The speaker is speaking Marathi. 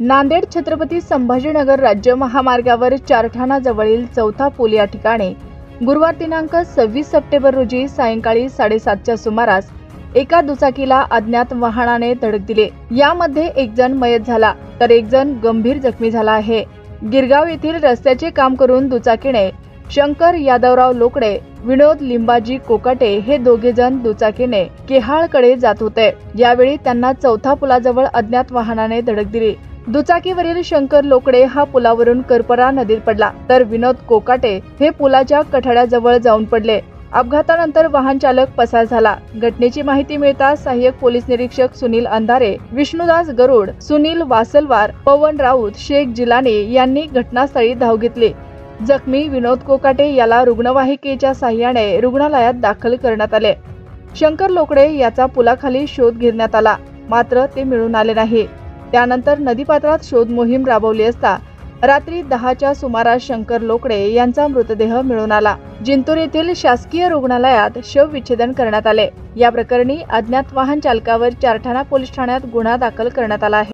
नांदेड छत्रपती संभाजीनगर राज्य महामार्गावर चारठाणा जवळील चौथा पूल या ठिकाणी गुरुवार दिनांक 26 सप्टेंबर रोजी सायंकाळी 7:30च्या सुमारास एका दुचाकीला अज्ञात वाहनाने धडक दिली। यामध्ये एक जण मयत झाला तर एक जण गंभीर जखमी झाला आहे। गिरगाव येथील रस्त्याचे काम करून दुचाकीने शंकर यादवराव लोकडे, विनोद लिंबाजी कोकाटे हे दोघे जण दुचाकीने केहाळकडे जात होते। यावेळी त्यांना चौथा पुलाजवळ अज्ञात वाहनाने धडक दिली। दुचाकीवरील शंकर लोकडे हा पुलावरून करपरा नदीत पडला तर विनोद कोकाटे हे पुलाच्या कठड्याजवळ जाऊन पडले। अपघातानंतर वाहन चालक पसार झाला। घटनेची माहिती मिळताच सहाय्यक पोलीस निरीक्षक सुनील अंधारे, विष्णुदास गरुड, सुनील वासलवार, पवन राऊत, शेख जिलानी यांनी घटनास्थळी धाव घेतली। जखमी विनोद कोकाटे याला रुग्णवाहिकेच्या साहाय्याने रुग्णालयात दाखल करण्यात आले। शंकर लोकडे याचा पुलाखाली शोध घेण्यात आला, मात्र ते मिळून आले नाही। त्यानंतर नदीपात्रात शोध मोहीम राबवली असता रात्री 10च्या सुमारास शंकर लोकडे यांचा मृतदेह मिळून आला। जिंतूर येथील शासकीय रुग्णालयात शवविच्छेदन करण्यात आले। या प्रकरणी अज्ञात वाहन चालकावर चारठाणा पोलीस ठाण्यात गुन्हा दाखल करण्यात आला आहे।